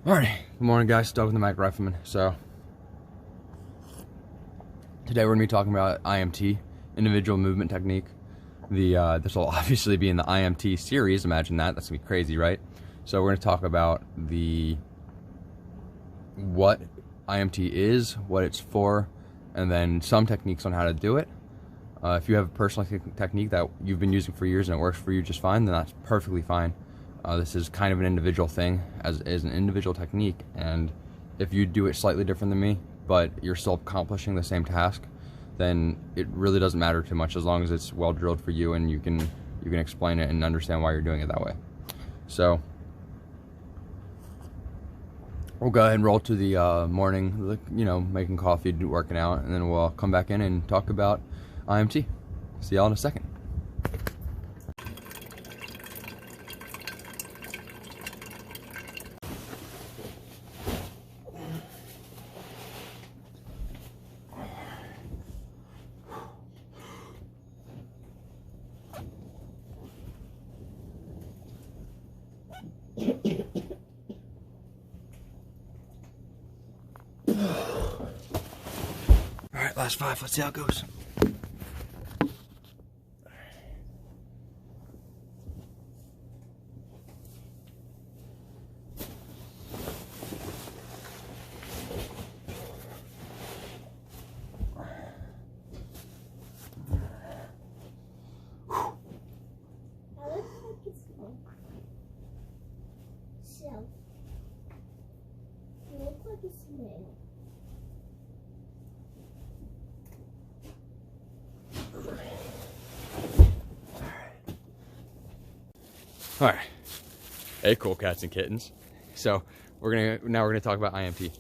Alright, good morning guys, Doug with the Mac Rifleman. So, today we're going to be talking about IMT, Individual Movement Technique. This will obviously be in the IMT series, imagine that, that's going to be crazy, right? So we're going to talk about what IMT is, what it's for, and then some techniques on how to do it. If you have a personal technique that you've been using for years and it works for you just fine, then that's perfectly fine. This is kind of an individual thing, as an individual technique, and if you do it slightly different than me, but you're still accomplishing the same task, then it really doesn't matter too much as long as it's well drilled for you and you can explain it and understand why you're doing it that way. So we'll go ahead and roll to the morning, making coffee, working out, and then we'll come back in and talk about IMT. See y'all in a second. Alright, last 5, let's see how it goes. Alright, hey cool cats and kittens. So we're gonna talk about IMT.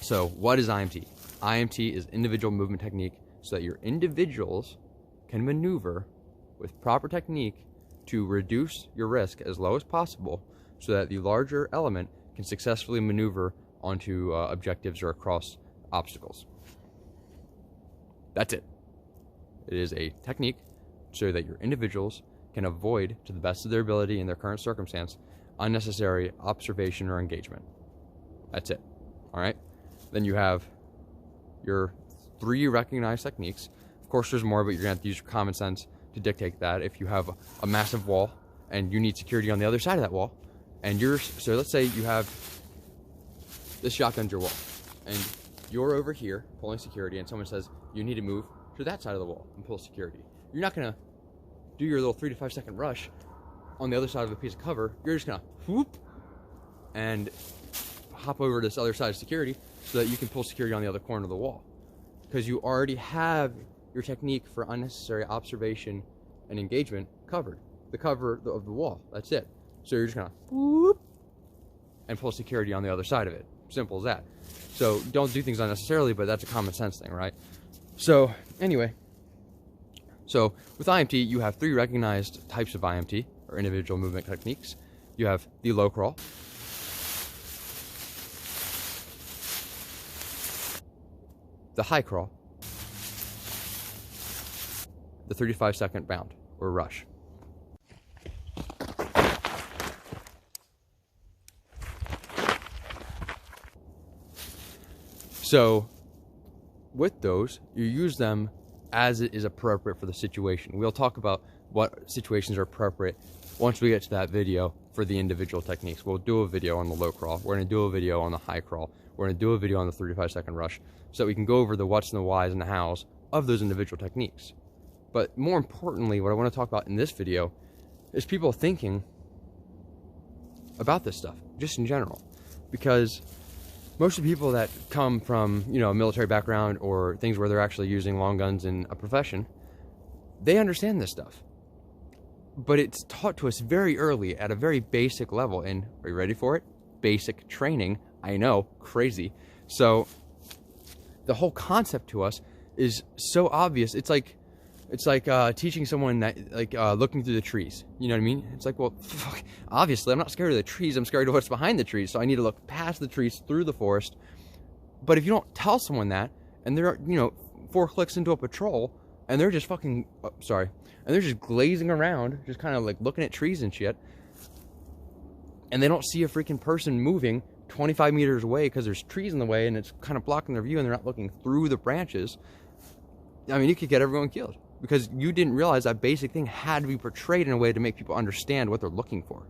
So what is IMT? IMT is individual movement technique so that your individuals can maneuver with proper technique to reduce your risk as low as possible so that the larger element can successfully maneuver onto objectives or across obstacles. That's it. It is a technique so that your individuals can avoid, to the best of their ability in their current circumstance, unnecessary observation or engagement. That's it. All right? Then you have your 3 recognized techniques. Of course, there's more, but you're going to have to use your common sense to dictate that. If you have a massive wall and you need security on the other side of that wall, and so let's say you have this shotgun's your wall, and you're over here pulling security, and someone says you need to move to that side of the wall and pull security. You're not going to do your little 3 to 5 second rush on the other side of a piece of cover. You're just gonna whoop and hop over to this other side of security so that you can pull security on the other corner of the wall, because you already have your technique for unnecessary observation and engagement covered. The cover of the wall, that's it. So you're just gonna whoop and pull security on the other side of it. Simple as that. So don't do things unnecessarily, but that's a common sense thing, right? So anyway, so with IMT, you have 3 recognized types of IMT, or individual movement techniques. You have the low crawl, the high crawl, the 35 second bound, or rush. So with those, you use them as it is appropriate for the situation. We'll talk about what situations are appropriate once we get to that video for the individual techniques. We'll do a video on the low crawl. We're going to do a video on the high crawl. We're going to do a video on the 35 second rush so that we can go over the what's and the whys and the hows of those individual techniques. But more importantly, what I want to talk about in this video is people thinking about this stuff, just in general. Because most of the people that come from, a military background or things where they're actually using long guns in a profession, they understand this stuff. But it's taught to us very early at a very basic level. And are you ready for it? Basic training. I know, crazy. So the whole concept to us is so obvious. It's like teaching someone that, looking through the trees. You know what I mean? It's like, well, fuck, obviously I'm not scared of the trees. I'm scared of what's behind the trees. So I need to look past the trees, through the forest. But if you don't tell someone that, and they're, 4 clicks into a patrol, and they're just fucking, and they're just glazing around, just kind of like looking at trees and shit, and they don't see a freaking person moving 25 meters away because there's trees in the way and it's kind of blocking their view and they're not looking through the branches, I mean, you could get everyone killed because you didn't realize that basic thing had to be portrayed in a way to make people understand what they're looking for.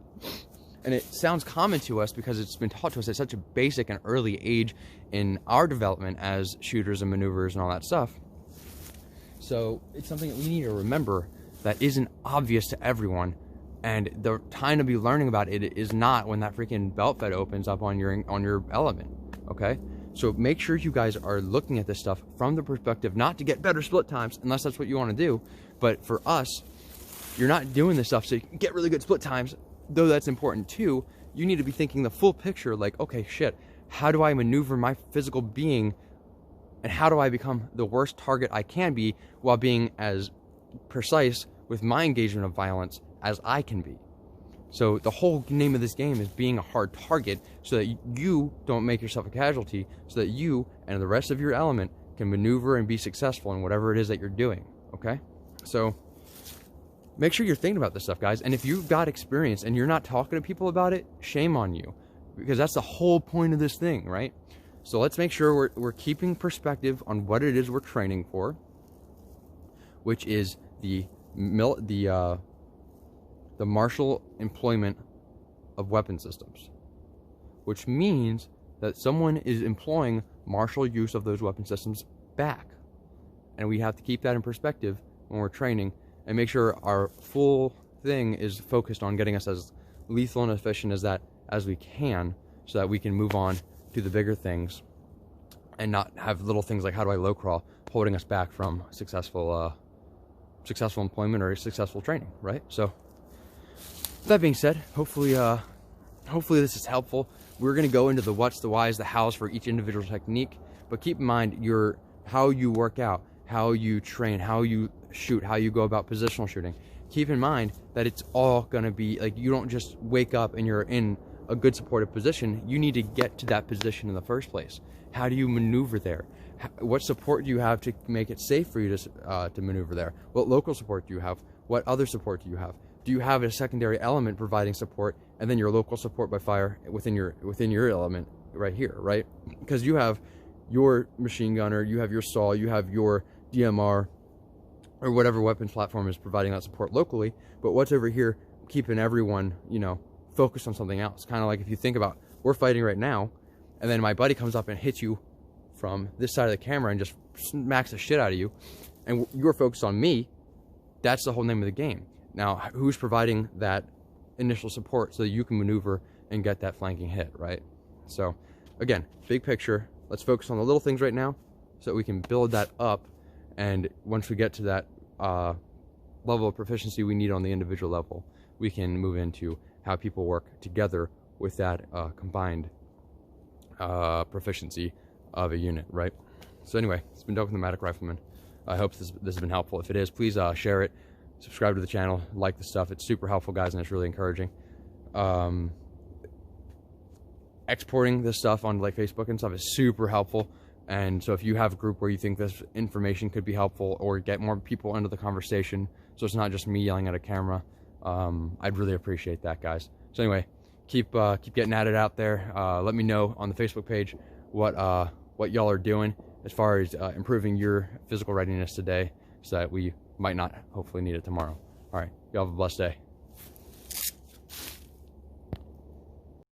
And it sounds common to us because it's been taught to us at such a basic and early age in our development as shooters and maneuvers and all that stuff. So it's something that we need to remember that isn't obvious to everyone. And the time to be learning about it is not when that freaking belt fed opens up on your element, okay? So make sure you guys are looking at this stuff from the perspective not to get better split times, unless that's what you want to do. But for us, you're not doing this stuff so you can get really good split times, though that's important too. You need to be thinking the full picture, like, okay, shit, how do I maneuver my physical being and how do I become the worst target I can be while being as precise with my engagement of violence as I can be. So the whole name of this game is being a hard target so that you don't make yourself a casualty, so that you and the rest of your element can maneuver and be successful in whatever it is that you're doing, okay? So make sure you're thinking about this stuff, guys. And if you've got experience and you're not talking to people about it, shame on you, because that's the whole point of this thing, right? So let's make sure we're keeping perspective on what it is we're training for, which is the martial employment of weapon systems, which means that someone is employing martial use of those weapon systems back. And we have to keep that in perspective when we're training and make sure our full thing is focused on getting us as lethal and efficient as we can, so that we can move on to the bigger things and not have little things like how do I low crawl holding us back from successful employment or successful training, right? So that being said, hopefully this is helpful. We're going to go into the what's, the whys, the hows for each individual technique, but keep in mind how you work out, how you train, how you shoot, how you go about positional shooting. Keep in mind that it's all going to be like, you don't just wake up and you're in a good supportive position. You need to get to that position in the first place. How do you maneuver there? What support do you have to make it safe for you to maneuver there? What local support do you have? What other support do you have? Do you have a secondary element providing support, and then your local support by fire within your element right here, right? Because you have your machine gunner, you have your SAW, you have your DMR, or whatever weapon platform is providing that support locally. But what's over here keeping everyone, focused on something else? Kind of like if you think about, we're fighting right now, and then my buddy comes up and hits you from this side of the camera and just smacks the shit out of you, and you're focused on me. That's the whole name of the game. Now, who's providing that initial support so that you can maneuver and get that flanking hit, right? So, again, big picture. Let's focus on the little things right now so that we can build that up. And once we get to that level of proficiency we need on the individual level, we can move into how people work together with that combined proficiency of a unit, right? So anyway, it's been Doug with Nomadic Rifleman. I hope this has been helpful. If it is, please share it. Subscribe to the channel, like the stuff. It's super helpful, guys, and it's really encouraging. Exporting this stuff on like Facebook and stuff is super helpful. And so if you have a group where you think this information could be helpful or get more people into the conversation, so it's not just me yelling at a camera, I'd really appreciate that, guys. So anyway, keep getting at it out there. Let me know on the Facebook page what y'all are doing as far as improving your physical readiness today, so that we might not hopefully need it tomorrow. All right, y'all have a blessed day.